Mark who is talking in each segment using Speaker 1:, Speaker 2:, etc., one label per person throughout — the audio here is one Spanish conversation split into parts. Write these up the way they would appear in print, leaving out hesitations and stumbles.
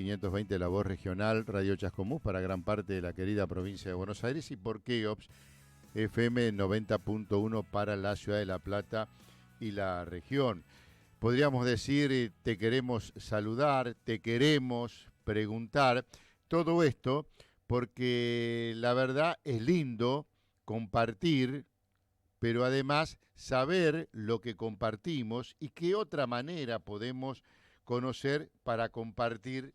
Speaker 1: 1520 La Voz Regional, Radio Chascomús para gran parte de la querida provincia de Buenos Aires y por Keops FM 90.1 para la ciudad de La Plata y la región. Podríamos decir, te queremos saludar, te queremos preguntar, todo esto porque la verdad es lindo compartir, pero además saber lo que compartimos y qué otra manera podemos conocer para compartir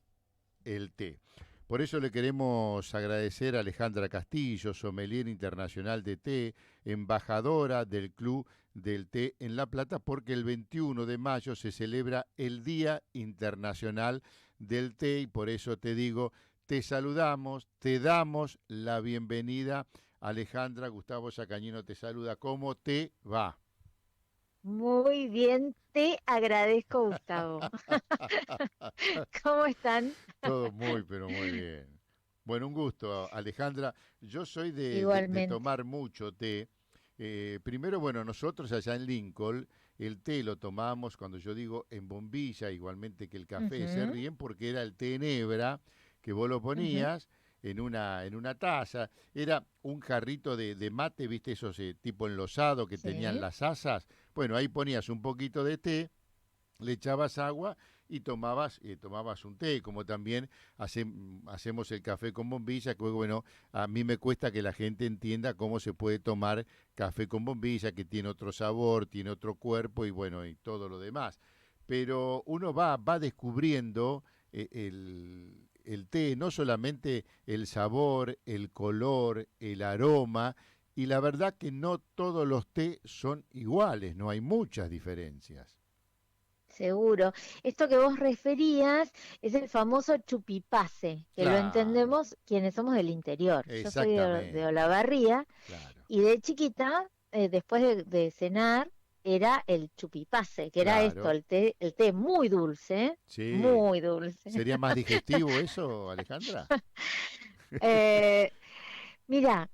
Speaker 1: el té. Por eso le queremos agradecer a Alejandra Castillo, sommelier internacional de té, embajadora del Club del Té en La Plata, porque el 21 de mayo se celebra el Día Internacional del Té y por eso te digo, te saludamos, te damos la bienvenida. Alejandra, Gustavo Sacañino te saluda. ¿Cómo te va?
Speaker 2: Muy bien, te agradezco, Gustavo. ¿Cómo están?
Speaker 1: Todo muy, pero muy bien. Bueno, un gusto, Alejandra. Yo soy de
Speaker 2: Igualmente.
Speaker 1: tomar mucho té. Primero, bueno, nosotros allá en Lincoln, el té lo tomábamos, cuando yo digo en bombilla, igualmente que el café, se
Speaker 2: Ujú,
Speaker 1: ríen porque era el té en hebra, que vos lo
Speaker 2: ujú.
Speaker 1: ponías en una taza. Era un jarrito de mate, viste, esos tipo enlosado que tenían
Speaker 2: Sí.
Speaker 1: las asas. Bueno, ahí ponías un poquito de té, le echabas agua y tomabas un té, como también hacemos el café con bombilla, que bueno, a mí me cuesta que la gente entienda cómo se puede tomar café con bombilla, que tiene otro sabor, tiene otro cuerpo y bueno, y todo lo demás. Pero uno va descubriendo el té, no solamente el sabor, el color, el aroma, y la verdad que no todos los té son iguales, no hay muchas diferencias.
Speaker 2: Seguro. Esto que vos referías es el famoso chupipase, que lo
Speaker 1: Claro,
Speaker 2: entendemos quienes somos del interior. Yo soy de
Speaker 1: exactamente,
Speaker 2: Olavarría
Speaker 1: claro,
Speaker 2: y de chiquita, después de cenar, era el chupipase, que era esto,
Speaker 1: claro.
Speaker 2: el té muy dulce,
Speaker 1: Sí.
Speaker 2: muy dulce.
Speaker 1: ¿Sería más digestivo eso, Alejandra?
Speaker 2: Eh, Mira,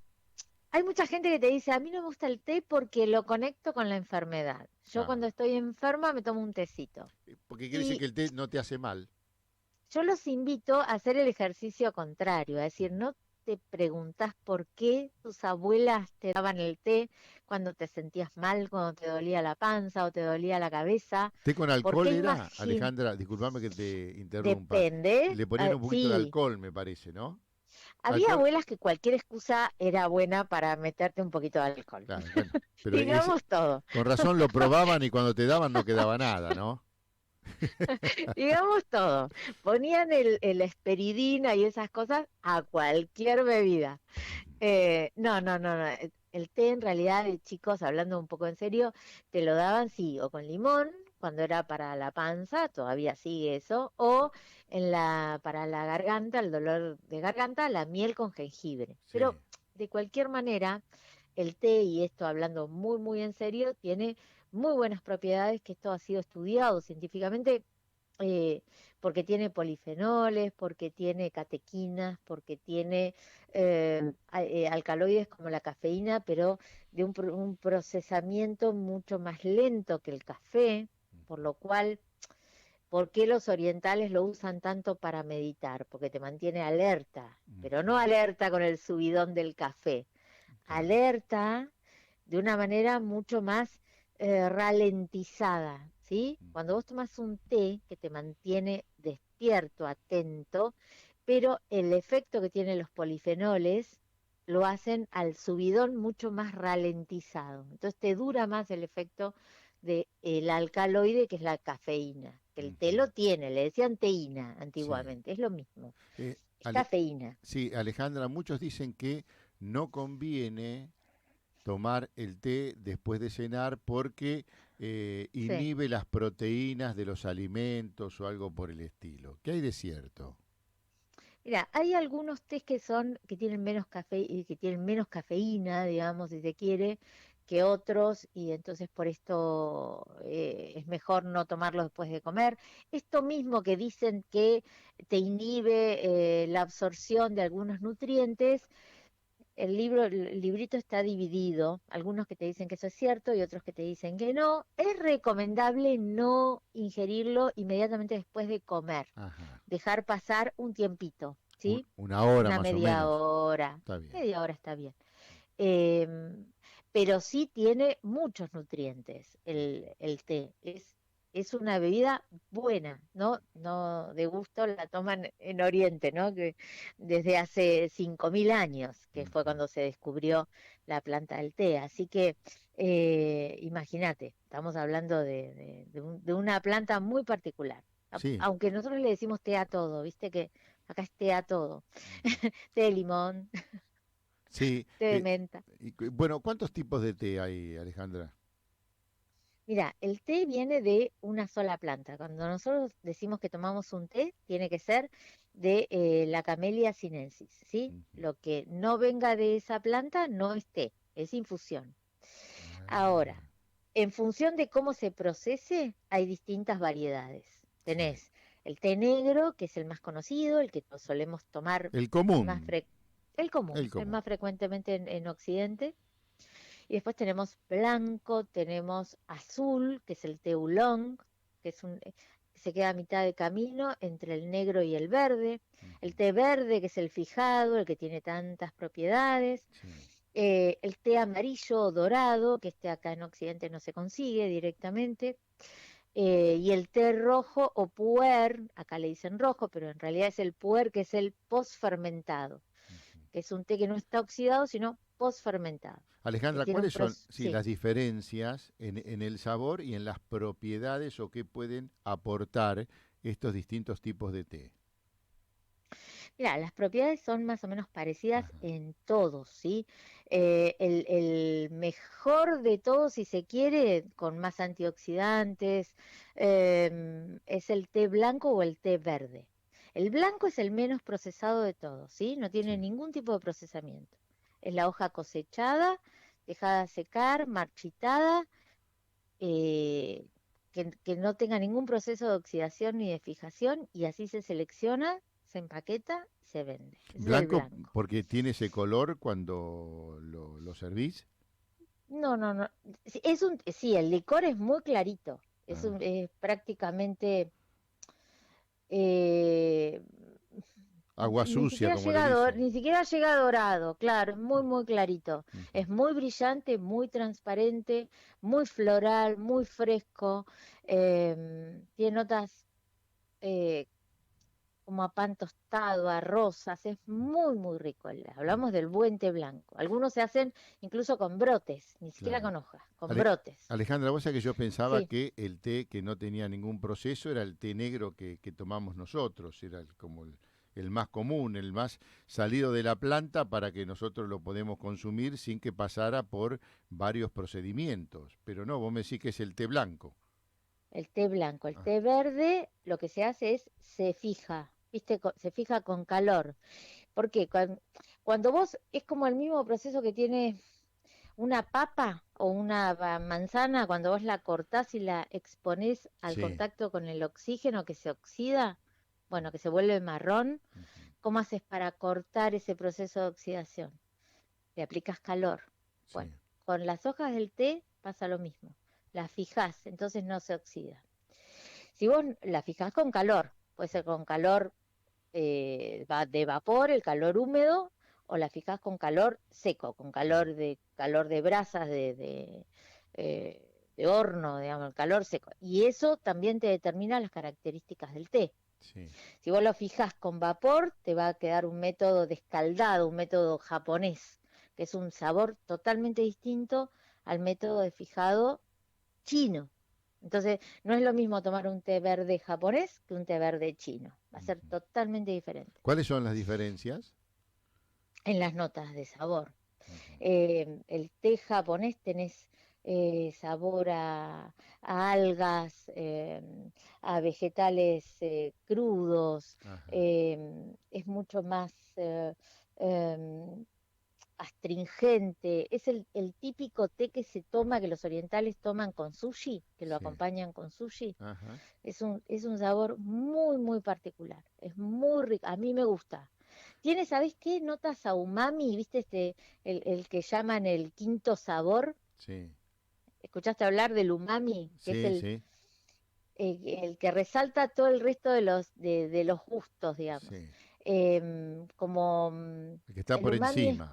Speaker 2: hay mucha gente que te dice, a mí no me gusta el té porque lo conecto con la enfermedad. Yo cuando
Speaker 1: Ah,
Speaker 2: estoy enferma me tomo un tecito.
Speaker 1: porque quiere decir
Speaker 2: Y
Speaker 1: que el té no te hace mal.
Speaker 2: yo los invito a hacer el ejercicio contrario, a decir, no te preguntas por qué tus abuelas te daban el té cuando te sentías mal, cuando te dolía la panza o te dolía la cabeza.
Speaker 1: ¿Té con
Speaker 2: ¿Por
Speaker 1: alcohol
Speaker 2: qué
Speaker 1: era,
Speaker 2: imagina?
Speaker 1: Alejandra? Disculpame que te interrumpa.
Speaker 2: Depende.
Speaker 1: Le ponían un poquito de
Speaker 2: Sí,
Speaker 1: alcohol, me parece, ¿no?
Speaker 2: había
Speaker 1: Alcohol,
Speaker 2: abuelas que cualquier excusa era buena para meterte un poquito de alcohol.
Speaker 1: claro, bueno, pero
Speaker 2: Digamos todo.
Speaker 1: con razón lo probaban y cuando te daban no quedaba nada, ¿no?
Speaker 2: Digamos todo. Ponían el esperidina y esas cosas a cualquier bebida. No. El té en realidad de chicos, hablando un poco en serio, te lo daban sí, o con limón, cuando era para la panza, todavía sigue eso, o para la garganta, el dolor de garganta, la miel con jengibre. Pero
Speaker 1: Sí.
Speaker 2: de cualquier manera, el té, y esto hablando muy, muy en serio, tiene muy buenas propiedades, que esto ha sido estudiado científicamente, eh, porque tiene polifenoles, porque tiene catequinas, porque tiene alcaloides como la cafeína, pero de un procesamiento mucho más lento que el café, por lo cual, ¿por qué los orientales lo usan tanto para meditar? Porque te mantiene alerta, pero no
Speaker 1: Ujú,
Speaker 2: alerta con el subidón del café,
Speaker 1: claro.
Speaker 2: alerta de una manera mucho más ralentizada, ¿sí? Cuando
Speaker 1: Ujú,
Speaker 2: vos tomas un té que te mantiene despierto, atento, pero el efecto que tienen los polifenoles lo hacen al subidón mucho más ralentizado. Entonces te dura más el efecto del alcaloide, que es la cafeína. Que el té
Speaker 1: ujú,
Speaker 2: lo tiene, le decían teína
Speaker 1: sí.
Speaker 2: antiguamente, es lo mismo,
Speaker 1: Eh,
Speaker 2: es
Speaker 1: Ale-
Speaker 2: cafeína.
Speaker 1: sí, Alejandra, muchos dicen que no conviene tomar el té después de cenar porque
Speaker 2: Sí.
Speaker 1: inhibe las proteínas de los alimentos o algo por el estilo. ¿Qué hay de cierto?
Speaker 2: Mira, hay algunos tés que tienen que tienen menos cafeína, digamos, si se quiere, que otros, y entonces por esto es mejor no tomarlos después de comer. Esto mismo que dicen que te inhibe la absorción de algunos nutrientes, el librito está dividido, algunos que te dicen que eso es cierto y otros que te dicen que no. Es recomendable no ingerirlo inmediatamente después de comer,
Speaker 1: Ajá.
Speaker 2: dejar pasar un tiempito, ¿sí?
Speaker 1: Una hora
Speaker 2: Una
Speaker 1: más o
Speaker 2: media
Speaker 1: menos.
Speaker 2: hora,
Speaker 1: Está bien.
Speaker 2: media hora está bien. Em, pero sí tiene muchos nutrientes el té. Es una bebida buena, ¿no? No de gusto la toman en Oriente, ¿no? Que desde hace 5.000 años, que fue
Speaker 1: Ujú.
Speaker 2: cuando se descubrió la planta del té. Así que imagínate, estamos hablando de una planta muy particular.
Speaker 1: Sí.
Speaker 2: Aunque nosotros le decimos té a todo, viste que acá es té a todo.
Speaker 1: Ujú.
Speaker 2: Té de limón,
Speaker 1: Sí.
Speaker 2: té de menta.
Speaker 1: Bueno, ¿cuántos tipos de té hay, Alejandra?
Speaker 2: Mira, el té viene de una sola planta. Cuando nosotros decimos que tomamos un té, tiene que ser de la Camellia sinensis, ¿sí?
Speaker 1: Ujú.
Speaker 2: Lo que no venga de esa planta no es té, es infusión.
Speaker 1: Ah,
Speaker 2: Ahora, en función de cómo se procese, hay distintas variedades.
Speaker 1: sí.
Speaker 2: Tenés el té negro, que es el más conocido, el que solemos tomar
Speaker 1: El
Speaker 2: más
Speaker 1: común.
Speaker 2: fre- el común,
Speaker 1: El
Speaker 2: el
Speaker 1: común.
Speaker 2: más frecuentemente en Occidente. Y después tenemos blanco, tenemos azul, que es el té oolong, que se queda a mitad de camino entre el negro y el verde.
Speaker 1: Ujú.
Speaker 2: El té verde, que es el fijado, el que tiene tantas propiedades.
Speaker 1: Sí.
Speaker 2: El té amarillo o dorado, que este acá en Occidente no se consigue directamente. Y el té rojo o puer, acá le dicen rojo, pero en realidad es el puer, que es el posfermentado,
Speaker 1: Ujú.
Speaker 2: que es un té que no está oxidado, sino posfermentado, que
Speaker 1: Alejandra,
Speaker 2: tiene un
Speaker 1: ¿cuáles son,
Speaker 2: proceso.
Speaker 1: sí,
Speaker 2: Sí.
Speaker 1: las diferencias en el sabor y en las propiedades o qué pueden aportar estos distintos tipos de té?
Speaker 2: Mira, las propiedades son más o menos parecidas
Speaker 1: Ajá.
Speaker 2: en todos, ¿sí? El mejor de todos, si se quiere, con más antioxidantes, es el té blanco o el té verde. El blanco es el menos procesado de todos, ¿sí? No
Speaker 1: Sí.
Speaker 2: tiene ningún tipo de procesamiento. Es la hoja cosechada, dejada secar, marchitada, eh, que no tenga ningún proceso de oxidación ni de fijación, y así se selecciona, se empaqueta, se vende. Ese es el
Speaker 1: Blanco
Speaker 2: blanco.
Speaker 1: porque tiene ese color cuando lo servís.
Speaker 2: No, no, no. Sí, el licor es muy clarito.
Speaker 1: Ah,
Speaker 2: Es prácticamente eh,
Speaker 1: agua
Speaker 2: ni
Speaker 1: sucia,
Speaker 2: siquiera
Speaker 1: como le dicen.
Speaker 2: ni siquiera llega dorado, claro, es muy, muy clarito.
Speaker 1: Ujú.
Speaker 2: Es muy brillante, muy transparente, muy floral, muy fresco. Tiene notas eh, como a pan tostado, a rosas, es muy, muy rico.
Speaker 1: Mm,
Speaker 2: Hablamos del buen té blanco. Algunos se hacen incluso con brotes, ni siquiera
Speaker 1: claro.
Speaker 2: con hojas, con
Speaker 1: Ale-
Speaker 2: brotes.
Speaker 1: Alejandra, vos sabés que yo pensaba
Speaker 2: Sí,
Speaker 1: que el té que no tenía ningún proceso era el té negro que tomamos nosotros, era como el más común, el más salido de la planta para que nosotros lo podemos consumir sin que pasara por varios procedimientos. Pero no, vos me decís que es el té blanco.
Speaker 2: el té blanco. El
Speaker 1: Ah,
Speaker 2: té verde lo que se hace es se fija, ¿viste? Se fija con calor. ¿Por qué? Cuando vos, es como el mismo proceso que tiene una papa o una manzana, cuando vos la cortás y la exponés al
Speaker 1: sí.
Speaker 2: contacto con el oxígeno que se oxida, bueno, que se vuelve marrón.
Speaker 1: Ujú.
Speaker 2: ¿Cómo haces para cortar ese proceso de oxidación? Le aplicas calor.
Speaker 1: Sí.
Speaker 2: Bueno, con las hojas del té pasa lo mismo. Las fijás, entonces no se oxida. Si vos la fijás con calor, puede ser con calor de vapor, el calor húmedo, o la fijas con calor seco, con calor de brasas, de horno, digamos, el calor seco. Y eso también te determina las características del té.
Speaker 1: Sí.
Speaker 2: Si vos lo fijas con vapor, te va a quedar un método de escaldado, un método japonés, que es un sabor totalmente distinto al método de fijado chino. Entonces, no es lo mismo tomar un té verde japonés que un té verde chino. Va a ser
Speaker 1: Ujú.
Speaker 2: totalmente diferente
Speaker 1: ¿Cuáles son las diferencias?
Speaker 2: en las notas de sabor.
Speaker 1: Ujú.
Speaker 2: El té japonés tenés sabor a algas, a vegetales crudos,
Speaker 1: Ajá.
Speaker 2: es mucho más em, astringente. Es el típico té que se toma, que los orientales toman con sushi, que lo
Speaker 1: Sí.
Speaker 2: acompañan con sushi.
Speaker 1: Ajá.
Speaker 2: Es un sabor muy, muy particular. Es muy rico. A mí me gusta. Tiene, ¿sabés qué? Notas a umami, ¿viste el que llaman el quinto sabor?
Speaker 1: Sí,
Speaker 2: ¿Escuchaste hablar del umami? Que es
Speaker 1: sí, sí,
Speaker 2: el que resalta todo el resto de los gustos, digamos.
Speaker 1: sí.
Speaker 2: Como
Speaker 1: El que está
Speaker 2: el
Speaker 1: por
Speaker 2: umami es
Speaker 1: encima.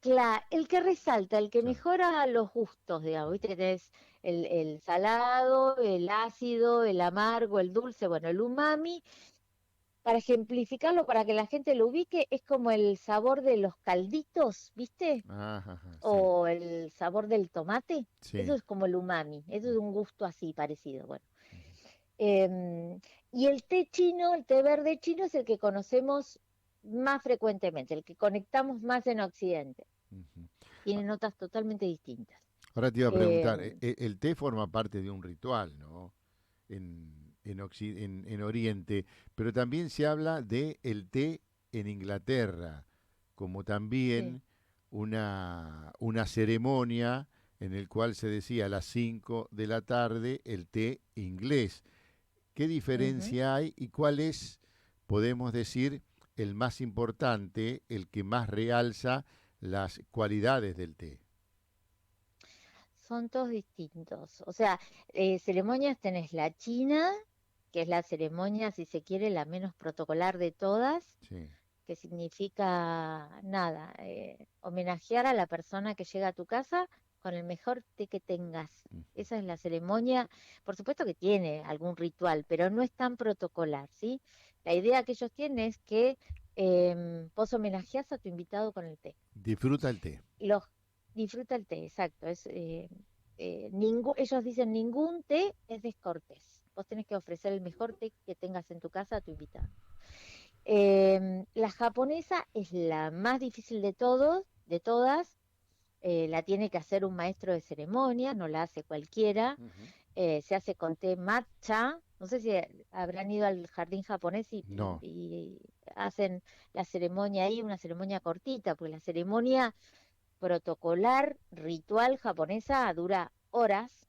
Speaker 2: claro, el que resalta, el que
Speaker 1: Claro.
Speaker 2: mejora los gustos, digamos, viste que tenés el salado, el ácido, el amargo, el dulce, bueno, el umami, para ejemplificarlo, para que la gente lo ubique, es como el sabor de los calditos, ¿viste?
Speaker 1: Ajá, ajá, sí,
Speaker 2: O el sabor del tomate, eso
Speaker 1: sí.
Speaker 2: es como el umami, eso es un gusto así parecido, bueno.
Speaker 1: Ujú,
Speaker 2: Y el té chino, el té verde chino es el que conocemos más frecuentemente, el que conectamos más en Occidente.
Speaker 1: ujú.
Speaker 2: Tiene notas totalmente distintas.
Speaker 1: Ahora te iba a preguntar,
Speaker 2: Em,
Speaker 1: el té forma parte de un ritual, ¿no? En Oriente, pero también se habla de el té en Inglaterra, como
Speaker 2: sí.
Speaker 1: también una ceremonia en el cual se decía a las 5 de la tarde el té inglés. ¿Qué
Speaker 2: Ujú.
Speaker 1: diferencia hay y cuál es, podemos decir, el más importante, el que más realza las cualidades del té?
Speaker 2: Son todos distintos. O sea, ceremonias tenés la china, que es la ceremonia, si se quiere, la menos protocolar de todas,
Speaker 1: Sí.
Speaker 2: que significa nada, homenajear a la persona que llega a tu casa con el mejor té que tengas.
Speaker 1: Ujú.
Speaker 2: Esa es la ceremonia. Por supuesto que tiene algún ritual, pero no es tan protocolar, ¿sí? La idea que ellos tienen es que vos homenajeás a tu invitado con el té.
Speaker 1: Disfruta el té.
Speaker 2: Los disfruta el té, exacto. Ellos dicen ningún té es descortés. Vos tenés que ofrecer el mejor té que tengas en tu casa a tu invitado. La japonesa es la más difícil de todas. La tiene que hacer un maestro de ceremonia, no la hace cualquiera.
Speaker 1: Ujú.
Speaker 2: Se hace con té matcha. No sé si habrán ido al jardín japonés
Speaker 1: No,
Speaker 2: y hacen la ceremonia ahí, una ceremonia cortita, porque la ceremonia protocolar, ritual japonesa dura horas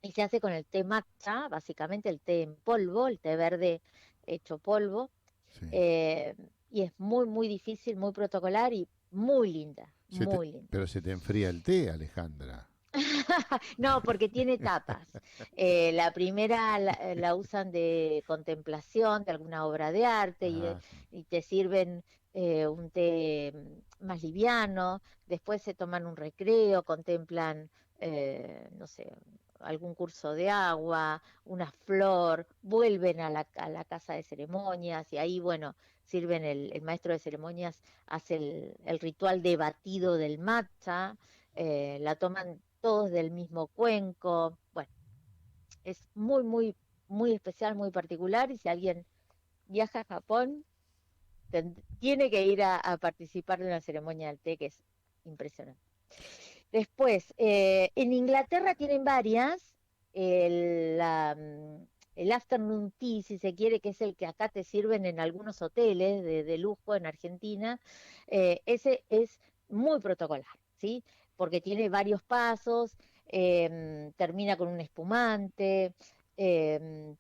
Speaker 2: y se hace con el té matcha, básicamente el té en polvo, el té verde hecho polvo,
Speaker 1: sí.
Speaker 2: eh, y es muy, muy difícil, muy protocolar y muy linda,
Speaker 1: Se te-
Speaker 2: muy linda.
Speaker 1: pero se te enfría el té, Alejandra.
Speaker 2: No, porque tiene etapas. La primera la usan de contemplación de alguna obra de arte
Speaker 1: Ah, sí.
Speaker 2: y te sirven un té más liviano, después se toman un recreo, contemplan, no sé, algún curso de agua, una flor, vuelven a a la casa de ceremonias y ahí, bueno, sirven el maestro de ceremonias, hace el ritual de batido del matcha, la toman todos del mismo cuenco. Bueno, es muy, muy, muy especial, muy particular y si alguien viaja a Japón, tiene que ir a participar de una ceremonia del té que es impresionante. Después, en Inglaterra tienen varias, el afternoon tea, si se quiere, que es el que acá te sirven en algunos hoteles de lujo en Argentina, ese es muy protocolar, ¿sí? Porque tiene varios pasos, termina con un espumante,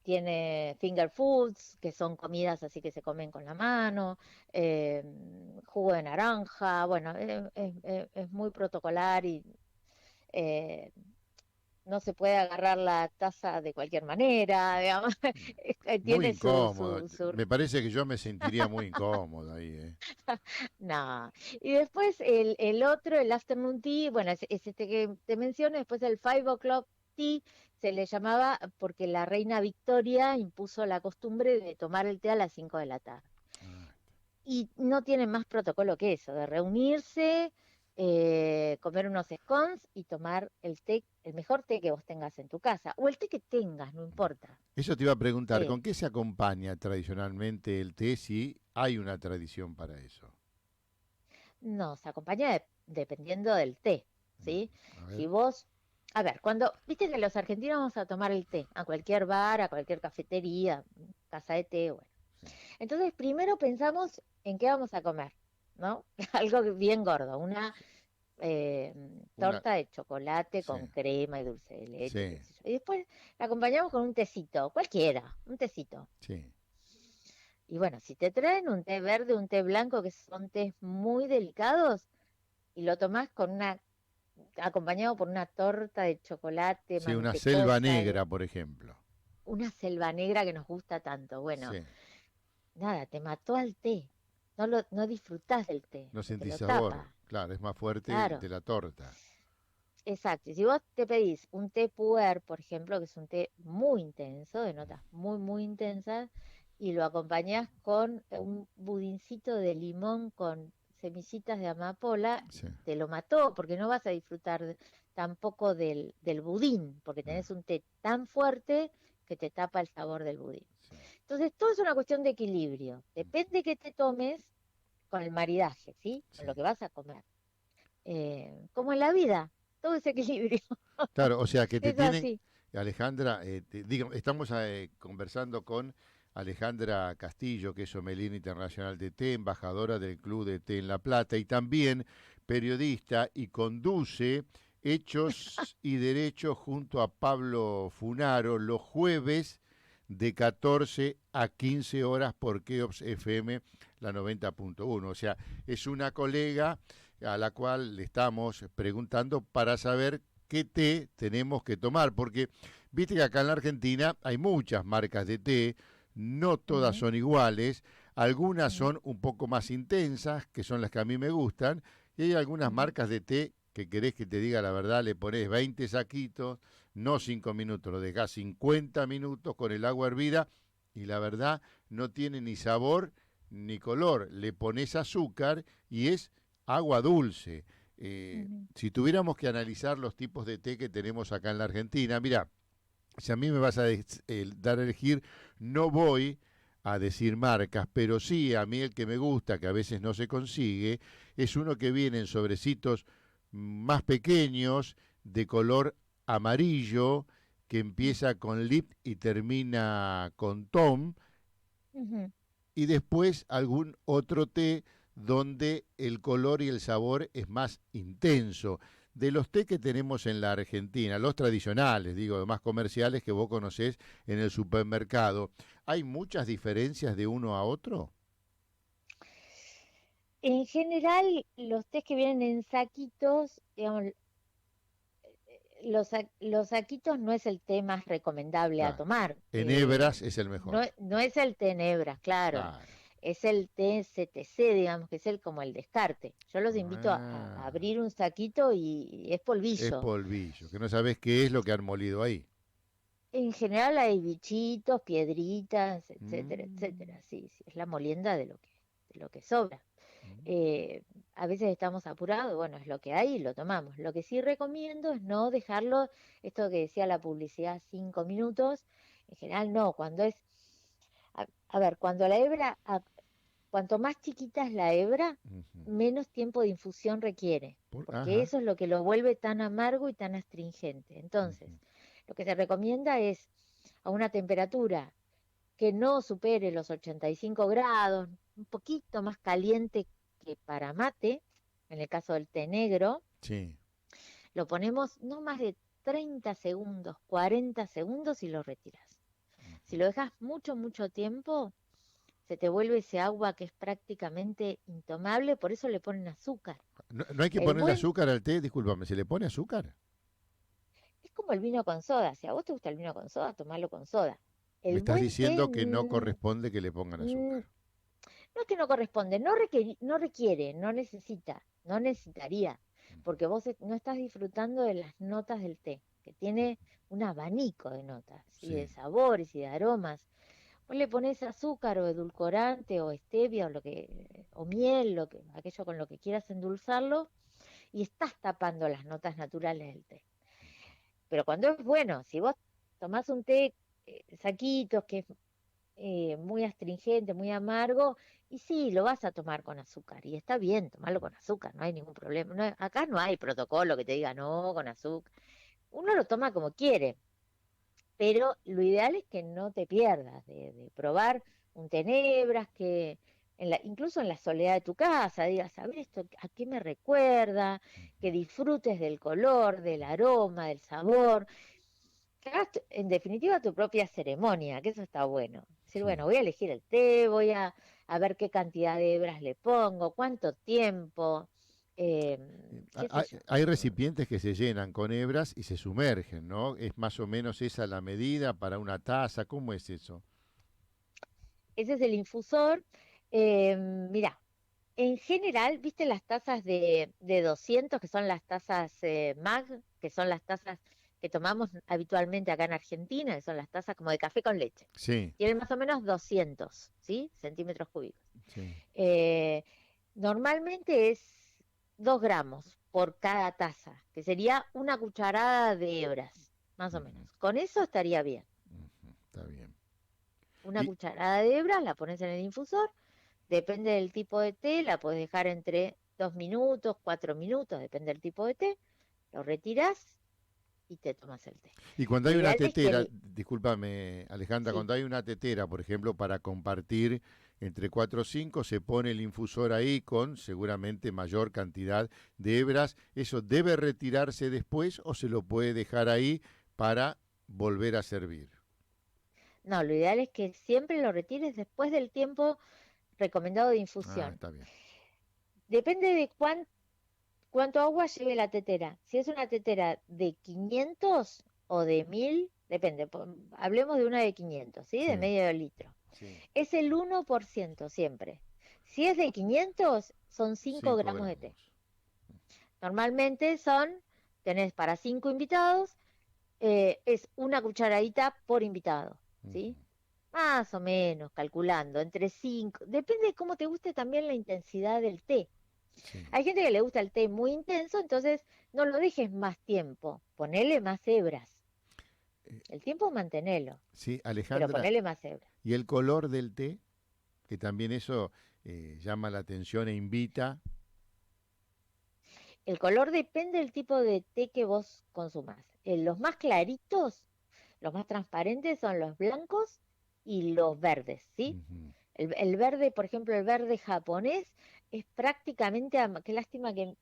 Speaker 2: tiene finger foods, que son comidas así que se comen con la mano, eh, jugo de naranja, bueno, es muy protocolar y eh, no se puede agarrar la taza de cualquier manera, digamos,
Speaker 1: Muy
Speaker 2: tiene
Speaker 1: incómodo. Me parece que yo me sentiría muy incómodo ahí, ¿eh?
Speaker 2: no. Y después el otro, el afternoon tea, bueno, es este que te menciono, después el 5 o'clock tea, se le llamaba porque la reina Victoria impuso la costumbre de tomar el té a las 5 de la tarde.
Speaker 1: Ah,
Speaker 2: Y no tienen más protocolo que eso, de reunirse, comer unos scones y tomar el té, el mejor té que vos tengas en tu casa, o el té que tengas, no importa.
Speaker 1: eso te iba a preguntar,
Speaker 2: Eh,
Speaker 1: ¿con qué se acompaña tradicionalmente el té si hay una tradición para eso?
Speaker 2: no, se acompaña dependiendo del té,
Speaker 1: Mm,
Speaker 2: ¿sí?
Speaker 1: a ver.
Speaker 2: Si vos, a ver, cuando, viste que los argentinos vamos a tomar el té, a cualquier bar, a cualquier cafetería, casa de té, bueno.
Speaker 1: Sí.
Speaker 2: Entonces, primero pensamos en qué vamos a comer, ¿no? Algo bien gordo, una eh,
Speaker 1: Una,
Speaker 2: torta de chocolate
Speaker 1: sí,
Speaker 2: con crema y dulce de leche, qué
Speaker 1: sí,
Speaker 2: sé yo. Y después la acompañamos con un tecito, cualquiera, un tecito.
Speaker 1: sí.
Speaker 2: Y bueno, si te traen un té verde, un té blanco, que son tés muy delicados, y lo tomás con acompañado por una torta de chocolate
Speaker 1: Sí, una selva
Speaker 2: mantecosa,
Speaker 1: negra, por ejemplo.
Speaker 2: una selva negra que nos gusta tanto. Bueno,
Speaker 1: Sí,
Speaker 2: nada, te mató al té. No disfrutás del té,
Speaker 1: no
Speaker 2: porque te
Speaker 1: sentís
Speaker 2: lo
Speaker 1: sabor.
Speaker 2: tapa.
Speaker 1: Claro, es más fuerte el
Speaker 2: Claro,
Speaker 1: de la torta.
Speaker 2: exacto. Y si vos te pedís un té puer, por ejemplo, que es un té muy intenso, de notas muy, muy intensas, y lo acompañás con un budincito de limón con semillitas de amapola,
Speaker 1: Sí.
Speaker 2: te lo mató, porque no vas a disfrutar tampoco del budín, porque
Speaker 1: Ah,
Speaker 2: tenés un té tan fuerte que te tapa el sabor del budín.
Speaker 1: sí.
Speaker 2: Entonces, todo es una cuestión de equilibrio. Depende que te tomes con el maridaje, ¿sí? Con
Speaker 1: Sí.
Speaker 2: lo que vas a comer. Como en la vida, todo es equilibrio.
Speaker 1: Claro, o sea que te
Speaker 2: Es
Speaker 1: tienen,
Speaker 2: así.
Speaker 1: Alejandra, estamos conversando con Alejandra Castillo, que es sommelier internacional de té, embajadora del Club de Té en La Plata y también periodista y conduce Hechos y Derechos junto a Pablo Funaro los jueves de 14 a 15 horas por Keops FM, la 90.1. O sea, es una colega a la cual le estamos preguntando para saber qué té tenemos que tomar, porque viste que acá en la Argentina hay muchas marcas de té, no todas
Speaker 2: Ujú,
Speaker 1: son iguales, algunas
Speaker 2: ujú,
Speaker 1: son un poco más intensas, que son las que a mí me gustan, y hay algunas
Speaker 2: ujú.
Speaker 1: marcas de té que querés que te diga la verdad, le pones 20 saquitos, no 5 minutos, lo dejás 50 minutos con el agua hervida y la verdad no tiene ni sabor ni color, le pones azúcar y es agua dulce.
Speaker 2: Ujú.
Speaker 1: Si tuviéramos que analizar los tipos de té que tenemos acá en la Argentina, mira, si a mí me vas a dar a elegir, no voy a decir marcas, pero sí a mí el que me gusta, que a veces no se consigue, es uno que viene en sobrecitos más pequeños, de color amarillo, que empieza con lip y termina con tom,
Speaker 2: Ujú.
Speaker 1: y después algún otro té donde el color y el sabor es más intenso. De los té que tenemos en la Argentina, los tradicionales, digo, más comerciales que vos conocés en el supermercado, ¿hay muchas diferencias de uno a otro?
Speaker 2: En general, los tés que vienen en saquitos, digamos, los saquitos no es el té más recomendable a
Speaker 1: Claro.
Speaker 2: tomar.
Speaker 1: En hebras es el mejor.
Speaker 2: No es el té nebras, claro.
Speaker 1: Claro.
Speaker 2: Es el té CTC, digamos, que es el como el descarte. Yo los invito a
Speaker 1: Ah,
Speaker 2: abrir un saquito y es
Speaker 1: es
Speaker 2: polvillo.
Speaker 1: polvillo, que no sabés qué es lo que han molido ahí.
Speaker 2: En general hay bichitos, piedritas, etcétera,
Speaker 1: Mm,
Speaker 2: etcétera. Sí, sí, es la molienda de lo que sobra.
Speaker 1: mm,
Speaker 2: Eh, a veces estamos apurados, bueno, es lo que hay y lo tomamos. Lo que sí recomiendo es no dejarlo, esto que decía la publicidad, 5 minutos. En general no, a ver, cuando la hebra, cuanto más chiquita es la hebra,
Speaker 1: ujú.
Speaker 2: menos tiempo de infusión requiere, porque
Speaker 1: Ajá.
Speaker 2: eso es lo que lo vuelve tan amargo y tan astringente. Entonces,
Speaker 1: Ujú.
Speaker 2: lo que se recomienda es a una temperatura que no supere los 85 grados, un poquito más caliente que para mate, en el caso del té negro,
Speaker 1: Sí.
Speaker 2: lo ponemos no más de 30 segundos, 40 segundos y lo retiras. Si lo dejas mucho, mucho tiempo, se te vuelve ese agua que es prácticamente intomable, por eso le ponen azúcar.
Speaker 1: No, no hay que
Speaker 2: El
Speaker 1: ponerle
Speaker 2: buen
Speaker 1: azúcar al té, discúlpame, ¿se le pone azúcar?
Speaker 2: es como el vino con soda, si a vos te gusta el vino con soda, tomalo con soda.
Speaker 1: Me
Speaker 2: El
Speaker 1: estás
Speaker 2: buen té
Speaker 1: diciendo que no corresponde que le pongan azúcar.
Speaker 2: no es que no corresponde, no requiere, no necesita, no necesitaría, porque vos no estás disfrutando de las notas del té, que tiene un abanico de notas, y de
Speaker 1: Sí.
Speaker 2: sabores y de aromas. Vos le pones azúcar o edulcorante o stevia o miel, aquello con lo que quieras endulzarlo, y estás tapando las notas naturales del té. Pero cuando es bueno, si vos tomás un té saquitos, que es muy astringente, muy amargo, y sí, lo vas a tomar con azúcar, y está bien tomarlo con azúcar, no hay ningún problema. Acá no hay protocolo que te diga no con azúcar. Uno lo toma como quiere, pero lo ideal es que no te pierdas de probar un tenebras, que incluso en la soledad de tu casa digas, a ver esto, ¿a qué me recuerda? Que disfrutes del color, del aroma, del sabor, que hagas en definitiva tu propia ceremonia, que eso está bueno. Decir,
Speaker 1: sí.
Speaker 2: bueno, voy a elegir el té, a ver qué cantidad de hebras le pongo, cuánto tiempo, eh, qué sé yo.
Speaker 1: Hay recipientes que se llenan con hebras y se sumergen, ¿no? ¿Es más o menos esa la medida para una taza? ¿Cómo es eso?
Speaker 2: Ese es el infusor. Mira, en general, ¿viste las tazas de 200 que son las tazas MAG, que son las tazas que tomamos habitualmente acá en Argentina, que son las tazas como de café con leche?
Speaker 1: Sí,
Speaker 2: Tienen más o menos 200, ¿sí? Centímetros cúbicos.
Speaker 1: sí.
Speaker 2: Eh, Normalmente es 2 gramos por cada taza, que sería una cucharada de hebras, más o
Speaker 1: Ujú,
Speaker 2: menos. Con eso estaría bien.
Speaker 1: ujú, está bien.
Speaker 2: Una
Speaker 1: Y,
Speaker 2: cucharada de hebras la pones en el infusor. Depende del tipo de té, la puedes dejar entre 2 minutos, 4 minutos, depende del tipo de té. Lo retiras y te tomas el té.
Speaker 1: y cuando
Speaker 2: Lo
Speaker 1: hay una
Speaker 2: ideal es que
Speaker 1: tetera, discúlpame Alejandra,
Speaker 2: sí,
Speaker 1: cuando hay una tetera, por ejemplo, para compartir entre 4 o 5, se pone el infusor ahí con seguramente mayor cantidad de hebras. ¿Eso debe retirarse después o se lo puede dejar ahí para volver a servir?
Speaker 2: no, lo ideal es que siempre lo retires después del tiempo recomendado de
Speaker 1: Ah,
Speaker 2: infusión.
Speaker 1: está bien.
Speaker 2: Depende de cuánto agua lleve la tetera. Si es una tetera de 500 o de 1000, depende. Hablemos de una de 500, ¿sí? De
Speaker 1: Sí,
Speaker 2: medio litro.
Speaker 1: sí.
Speaker 2: Es el 1% siempre. Si es de 500, son 5
Speaker 1: 5
Speaker 2: gramos de té.
Speaker 1: gramos.
Speaker 2: Normalmente tenés para 5 invitados, es una cucharadita por invitado,
Speaker 1: Ujú,
Speaker 2: ¿sí? Más o menos, calculando, entre 5, depende de cómo te guste también la intensidad del té.
Speaker 1: sí.
Speaker 2: Hay gente que le gusta el té muy intenso, entonces no lo dejes más tiempo, ponele más hebras.
Speaker 1: Eh,
Speaker 2: El tiempo mantenelo,
Speaker 1: sí,
Speaker 2: pero
Speaker 1: Alejandra,
Speaker 2: ponele más hebras.
Speaker 1: ¿y el color del té? Que también eso llama la atención e invita.
Speaker 2: El color depende del tipo de té que vos consumás. Los más claritos, los más transparentes son los blancos y los verdes, ¿sí?
Speaker 1: Ujú,
Speaker 2: El verde, por ejemplo, el verde japonés es prácticamente, qué lástima que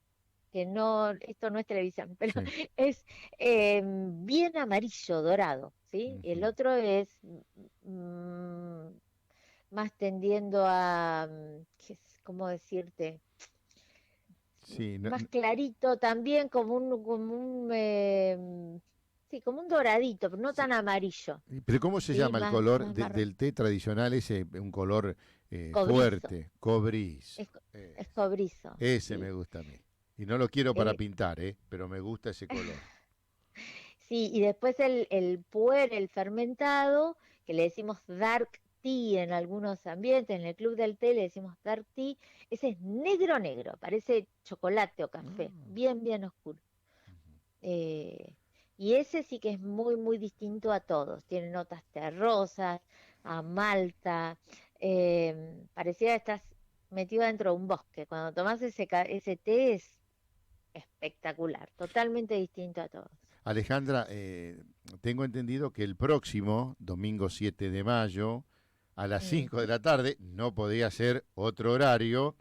Speaker 2: no, esto no es televisión, pero
Speaker 1: sí.
Speaker 2: es bien amarillo, dorado, ¿sí?
Speaker 1: Ujú,
Speaker 2: El otro es mm, más tendiendo a, ¿cómo decirte?
Speaker 1: sí,
Speaker 2: Más clarito también, sí, como un doradito, pero no
Speaker 1: sí.
Speaker 2: tan amarillo,
Speaker 1: Pero ¿cómo se
Speaker 2: ¿sí?
Speaker 1: llama el color
Speaker 2: Más marrón,
Speaker 1: del té tradicional? Ese, un color
Speaker 2: cobrizo,
Speaker 1: fuerte, cobrizo.
Speaker 2: es, es cobrizo,
Speaker 1: Ese me
Speaker 2: ¿sí?
Speaker 1: gusta a mí. Y no lo quiero para
Speaker 2: Eh,
Speaker 1: pintar, pero me gusta ese color.
Speaker 2: sí, y después el puer, el fermentado, que le decimos dark tea en algunos ambientes, en el club del té le decimos dark tea, ese es negro negro, parece chocolate o café,
Speaker 1: Ah,
Speaker 2: bien, bien oscuro.
Speaker 1: ujú.
Speaker 2: Eh, y ese sí que es muy, muy distinto a todos. Tiene notas terrosas, a malta. Pareciera que estás metido dentro de un bosque. Cuando tomas ese té es espectacular, totalmente distinto a todos.
Speaker 1: Alejandra, tengo entendido que el próximo, domingo 7 de mayo, a las
Speaker 2: Mm.
Speaker 1: 5 de la tarde, no podía ser otro horario,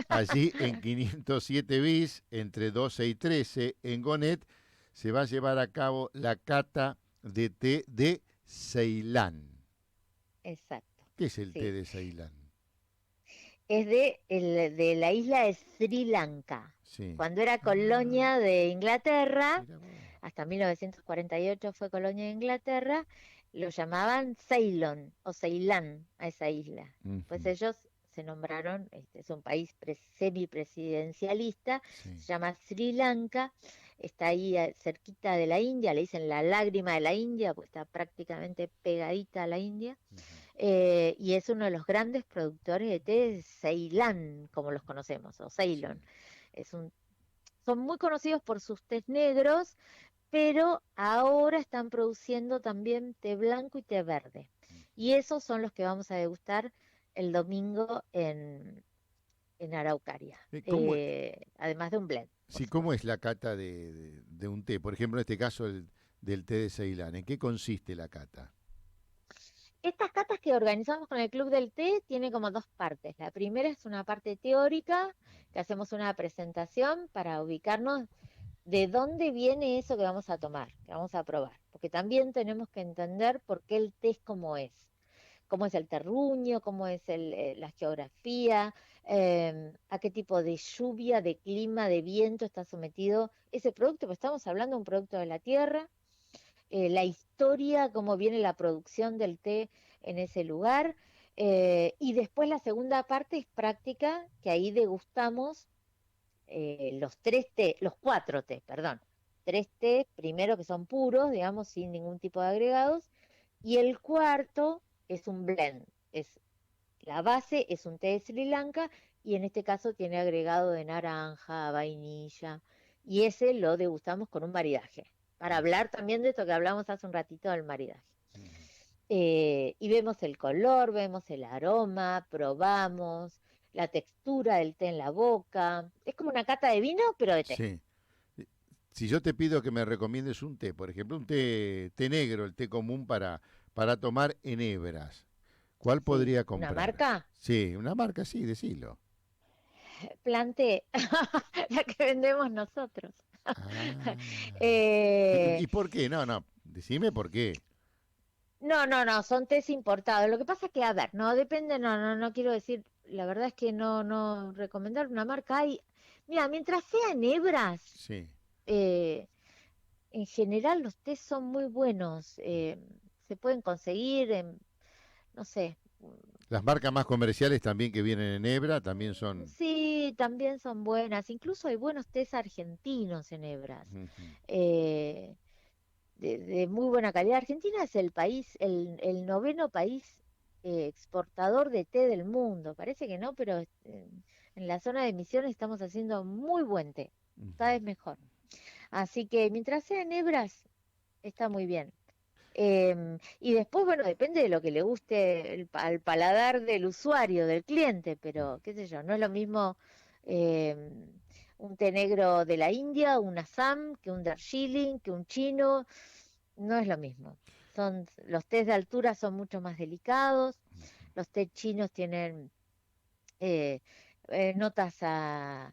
Speaker 1: allí en 507 bis, entre 12 y 13, en Gonet, se va a llevar a cabo la cata de té de Ceilán.
Speaker 2: Exacto,
Speaker 1: ¿Qué es el té
Speaker 2: sí.
Speaker 1: de Ceilán?
Speaker 2: Es de la isla de Sri Lanka.
Speaker 1: Sí.
Speaker 2: Cuando era
Speaker 1: Ah,
Speaker 2: colonia de Inglaterra,
Speaker 1: mira vos.
Speaker 2: hasta 1948 fue colonia de Inglaterra, lo llamaban Ceylon o Ceilán a esa isla.
Speaker 1: Ujú,
Speaker 2: Pues ellos se nombraron, es un país semipresidencialista,
Speaker 1: sí.
Speaker 2: se llama Sri Lanka, está ahí cerquita de la India, le dicen la lágrima de la India, pues está prácticamente pegadita a la India,
Speaker 1: Ujú,
Speaker 2: y es uno de los grandes productores de té Ceilán, como los conocemos, o
Speaker 1: sí.
Speaker 2: Ceylon. Es un, Son muy conocidos por sus tés negros, pero ahora están produciendo también té blanco y té verde. Y esos son los que vamos a degustar el domingo en Araucaria,
Speaker 1: ¿Cómo,
Speaker 2: además de un blend, por
Speaker 1: sí, cómo
Speaker 2: supuesto.
Speaker 1: es la cata de un té? Por ejemplo, en este caso del té de Ceilán. ¿En qué consiste la cata?
Speaker 2: Estas catas que organizamos con el Club del Té tiene como dos partes. La primera es una parte teórica, que hacemos una presentación para ubicarnos de dónde viene eso que vamos a tomar, que vamos a probar, porque también tenemos que entender por qué el té es como es. cómo es el terruño, cómo es la geografía, a qué tipo de lluvia, de clima, de viento está sometido ese producto, pues estamos hablando de un producto de la tierra, la historia, cómo viene la producción del té en ese lugar. Y después la segunda parte es práctica, que ahí degustamos los cuatro té, perdón. Tres té, primero que son puros, digamos, sin ningún tipo de agregados, y el cuarto es un blend, la base es un té de Sri Lanka, y en este caso tiene agregado de naranja, vainilla, y ese lo degustamos con un maridaje, para hablar también de esto que hablamos hace un ratito del maridaje. Y vemos el color, vemos el aroma, probamos la textura del té en la boca. Es como una cata de vino, pero de té.
Speaker 1: Sí. Si yo te pido que me recomiendes un té, por ejemplo, un té negro, el té común para tomar en hebras, ¿cuál
Speaker 2: Sí,
Speaker 1: podría
Speaker 2: una
Speaker 1: comprar?
Speaker 2: marca,
Speaker 1: Sí, una marca, sí, decilo.
Speaker 2: Planté, la que vendemos nosotros.
Speaker 1: Ah.
Speaker 2: Eh,
Speaker 1: ¿Y por qué? No, no, decime por qué.
Speaker 2: no, son tés importados. Lo que pasa es que, a ver, no depende, no quiero decir, la verdad es que no recomendar una marca. Mira, mientras sea en hebras,
Speaker 1: Sí.
Speaker 2: eh, en general los tés son muy buenos. Se pueden conseguir en, no sé.
Speaker 1: Las marcas más comerciales también que vienen en hebra también son.
Speaker 2: Sí, también son buenas. Incluso hay buenos tés argentinos en hebras.
Speaker 1: Ujú.
Speaker 2: eh, de muy buena calidad. Argentina es el noveno país exportador de té del mundo. Parece que no, pero en la zona de Misiones estamos haciendo muy buen té, cada vez mejor. Así que mientras sea en hebras, está muy bien. Y después, bueno, depende de lo que le guste al paladar del usuario, del cliente, pero qué sé yo, no es lo mismo em, un té negro de la India, un Assam, que un Darjeeling, que un chino, no es lo mismo. Los tés de altura son mucho más delicados, los tés chinos tienen eh, notas a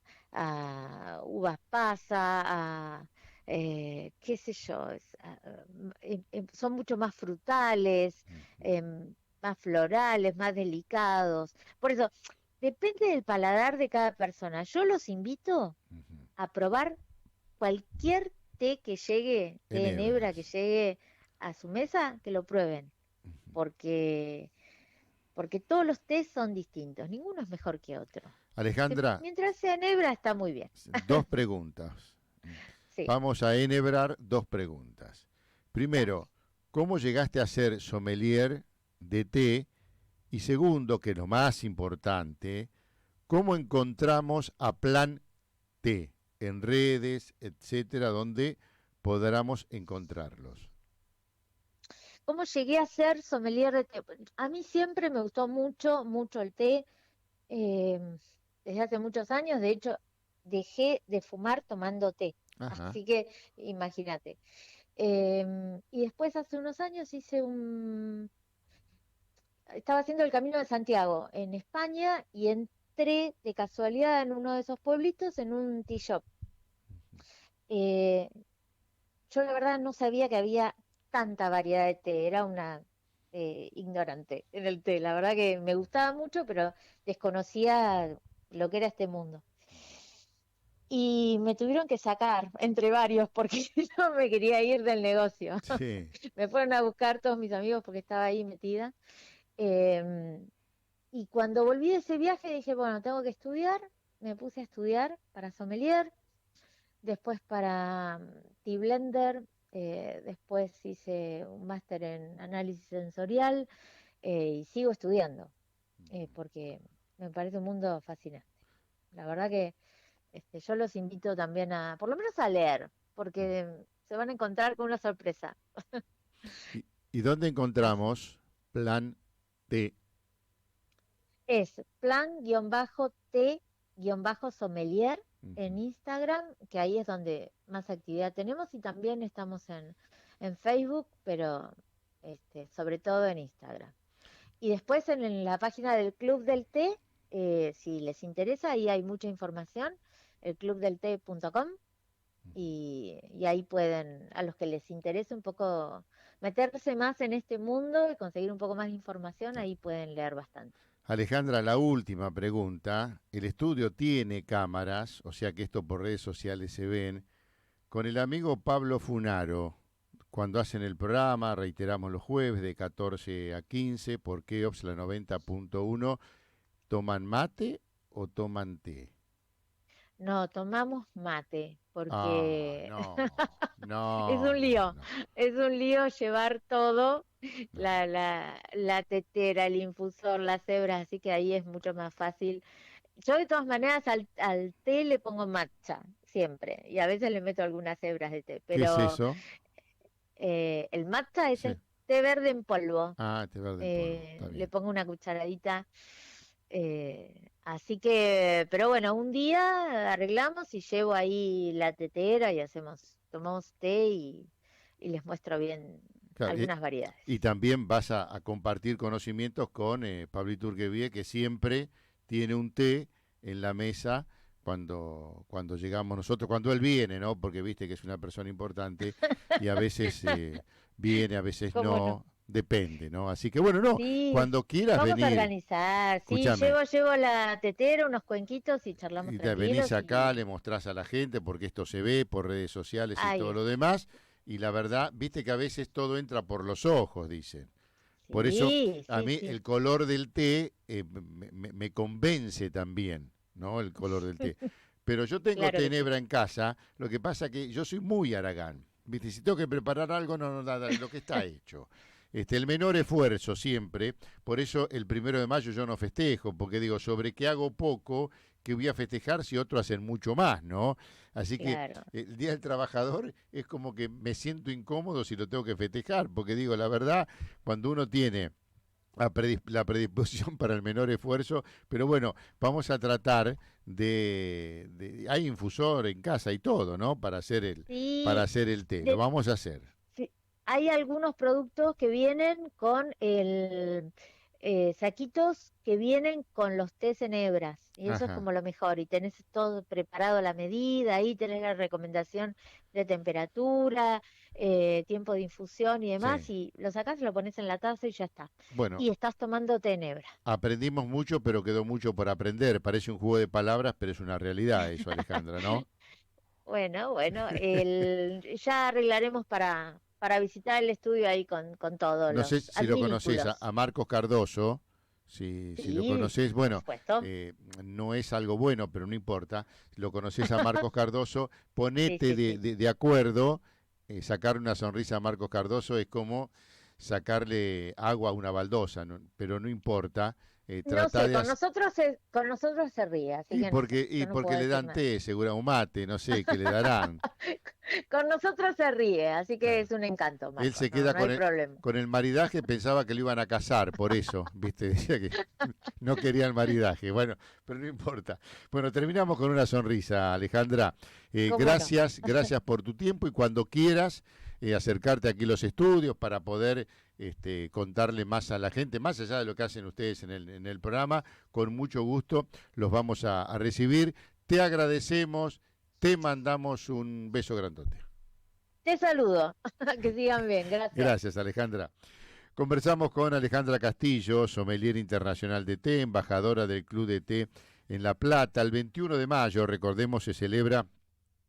Speaker 2: uvas pasa, qué sé yo, son mucho más frutales, más florales, más delicados. Por eso, depende del paladar de cada persona. Yo los invito a probar cualquier té que llegue,
Speaker 1: En
Speaker 2: té en hebra que
Speaker 1: hebras.
Speaker 2: llegue a su mesa, que lo prueben, porque todos los tés son distintos, ninguno es mejor que otro.
Speaker 1: Alejandra,
Speaker 2: Mientras sea hebra está muy bien.
Speaker 1: dos preguntas.
Speaker 2: Sí,
Speaker 1: Vamos a enhebrar dos preguntas.
Speaker 2: dale.
Speaker 1: Primero, ¿cómo llegaste a ser sommelier de té? Y segundo, que es lo más importante, ¿cómo encontramos a Plan T en redes, etcétera, donde podamos encontrarlos?
Speaker 2: ¿Cómo llegué a ser sommelier de té? A mí siempre me gustó mucho, mucho el té, eh, desde hace muchos años. De hecho, dejé de fumar tomando té.
Speaker 1: Ajá.
Speaker 2: Así que imagínate. Y después hace unos años estaba haciendo el Camino de Santiago en España y entré de casualidad en uno de esos pueblitos en un tea shop. Eh, yo la verdad no sabía que había tanta variedad de té, era una ignorante en el té. La verdad que me gustaba mucho, pero desconocía lo que era este mundo. Y me tuvieron que sacar entre varios porque no me quería ir del negocio.
Speaker 1: Sí.
Speaker 2: Me fueron a buscar todos mis amigos porque estaba ahí metida. Em, y cuando volví de ese viaje dije, bueno, tengo que estudiar. Me puse a estudiar para sommelier, después para T-Blender, después hice un máster en análisis sensorial y sigo estudiando porque me parece un mundo fascinante. La verdad que yo los invito también por lo menos a leer, porque se van a encontrar con una sorpresa.
Speaker 1: ¿Y dónde
Speaker 2: Así.
Speaker 1: encontramos Plan T?
Speaker 2: Es plan-t-sommelier en Instagram, que ahí es donde más actividad tenemos, y también estamos en Facebook, pero sobre todo en Instagram. Y después en la página del Club del Té, si les interesa, ahí hay mucha información, elclubdelté.com, y ahí pueden, a los que les interese un poco meterse más en este mundo y conseguir un poco más de información, ahí pueden leer bastante.
Speaker 1: Alejandra, la última pregunta. El estudio tiene cámaras, o sea que esto por redes sociales se ven. Con el amigo Pablo Funaro, cuando hacen el programa, reiteramos los jueves de 14 a 15 por Keops, la 90.1, ¿toman mate o toman té?
Speaker 2: No, tomamos mate,
Speaker 1: Ah,
Speaker 2: porque
Speaker 1: no,
Speaker 2: es
Speaker 1: no,
Speaker 2: un
Speaker 1: no,
Speaker 2: lío,
Speaker 1: no,
Speaker 2: es un lío llevar todo,
Speaker 1: no.
Speaker 2: la tetera, el infusor, las hebras, así que ahí es mucho más fácil. Yo de todas maneras al té le pongo matcha, siempre, y a veces le meto algunas hebras de té,
Speaker 1: ¿Qué es
Speaker 2: pero
Speaker 1: eso?
Speaker 2: el matcha es
Speaker 1: Sí.
Speaker 2: el té verde en polvo.
Speaker 1: Ah, té verde en polvo, está
Speaker 2: Le
Speaker 1: bien.
Speaker 2: pongo una cucharadita. Así que, pero bueno, un día arreglamos y llevo ahí la tetera y tomamos té y les muestro bien
Speaker 1: Claro,
Speaker 2: algunas variedades.
Speaker 1: y también vas a compartir conocimientos con Pablito Urquevie, que siempre tiene un té en la mesa cuando llegamos nosotros, cuando él viene, ¿no? Porque viste que es una persona importante y a veces viene, a veces
Speaker 2: ¿Cómo no?
Speaker 1: no, depende, ¿no? Así que bueno, no,
Speaker 2: Sí,
Speaker 1: cuando quieras
Speaker 2: vamos a
Speaker 1: venir,
Speaker 2: organizar. Sí,
Speaker 1: escúchame,
Speaker 2: llevo la tetera, unos cuenquitos y charlamos
Speaker 1: y te venís
Speaker 2: tranquilos
Speaker 1: acá,
Speaker 2: y
Speaker 1: le mostrás a la gente, porque esto se ve por redes sociales y
Speaker 2: ahí
Speaker 1: todo lo
Speaker 2: está.
Speaker 1: demás, y la verdad, viste que a veces todo entra por los ojos, dicen. Por eso
Speaker 2: Sí,
Speaker 1: a
Speaker 2: sí,
Speaker 1: mí
Speaker 2: sí.
Speaker 1: el color del té me convence también, ¿no? El color del té. Pero yo tengo
Speaker 2: Claro que sí.
Speaker 1: tenebra en casa, lo que pasa que yo soy muy haragán. ¿Viste? Si tengo que preparar algo, no, no, nada, lo que está hecho. El menor esfuerzo siempre, por eso el 1 de mayo yo no festejo, porque digo, sobre qué hago poco, que voy a festejar si otros hacen mucho más, ¿no? Así que
Speaker 2: Claro.
Speaker 1: el Día del Trabajador es como que me siento incómodo si lo tengo que festejar, porque digo, la verdad, cuando uno tiene la predisposición para el menor esfuerzo, pero bueno, vamos a tratar hay infusor en casa y todo, ¿no? Para
Speaker 2: Sí,
Speaker 1: hacer el té, lo
Speaker 2: de,
Speaker 1: vamos a hacer.
Speaker 2: sí, hay algunos productos que vienen con saquitos que vienen con los tés en hebras, y eso es
Speaker 1: Ajá.
Speaker 2: como lo mejor, y tenés todo preparado a la medida, ahí tenés la recomendación de temperatura, tiempo de infusión y demás,
Speaker 1: Sí.
Speaker 2: y lo sacás, lo pones en la taza y ya está.
Speaker 1: Bueno,
Speaker 2: Y estás tomando té en hebra.
Speaker 1: aprendimos mucho, pero quedó mucho por aprender. Parece un juego de palabras, pero es una realidad eso, Alejandra, ¿no?
Speaker 2: Bueno, bueno, ya arreglaremos para visitar el estudio ahí con todos
Speaker 1: No sé
Speaker 2: los
Speaker 1: si lo conoces a
Speaker 2: adminículos.
Speaker 1: Marcos Cardoso, si lo
Speaker 2: Sí,
Speaker 1: conoces,
Speaker 2: por
Speaker 1: bueno,
Speaker 2: supuesto.
Speaker 1: eh, no es algo bueno, pero no importa. Lo conoces a Marcos Cardoso,
Speaker 2: Sí,
Speaker 1: ponete
Speaker 2: sí, sí.
Speaker 1: de acuerdo, sacarle una sonrisa a Marcos Cardoso es como sacarle agua a una baldosa, pero no importa.
Speaker 2: No
Speaker 1: Trata
Speaker 2: sé,
Speaker 1: de,
Speaker 2: con nosotros se ríe, así que no sé,
Speaker 1: y
Speaker 2: yo no puedo
Speaker 1: porque le
Speaker 2: decir
Speaker 1: dan
Speaker 2: nada.
Speaker 1: té, segura un mate, no sé, qué le darán.
Speaker 2: Con nosotros se ríe, así que
Speaker 1: Claro.
Speaker 2: es un encanto,
Speaker 1: Él
Speaker 2: Marcos,
Speaker 1: se
Speaker 2: no,
Speaker 1: queda
Speaker 2: no hay problema.
Speaker 1: con el maridaje, pensaba que lo iban a casar, por eso, ¿viste? Decía que no quería el maridaje. Bueno, pero no importa. Bueno, terminamos con una sonrisa, Alejandra.
Speaker 2: ¿Cómo no?
Speaker 1: Gracias, gracias por tu tiempo y cuando quieras acercarte aquí a los estudios para poder contarle más a la gente, más allá de lo que hacen ustedes en el programa, con mucho gusto los vamos a recibir. Te agradecemos, te mandamos un beso grandote.
Speaker 2: Te saludo, que sigan bien, gracias.
Speaker 1: Gracias, Alejandra. Conversamos con Alejandra Castillo, sommelier internacional de té, embajadora del Club de Té en La Plata. El 21 de mayo, recordemos, se celebra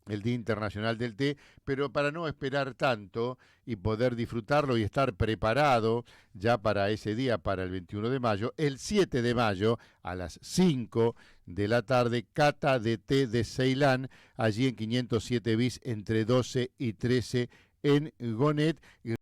Speaker 1: el Día Internacional del Té, pero para no esperar tanto y poder disfrutarlo y estar preparado ya para ese día, para el 21 de mayo, el 7 de mayo a las 5 de la tarde, cata de té de Ceilán, allí en 507 bis entre 12 y 13 en Gonet.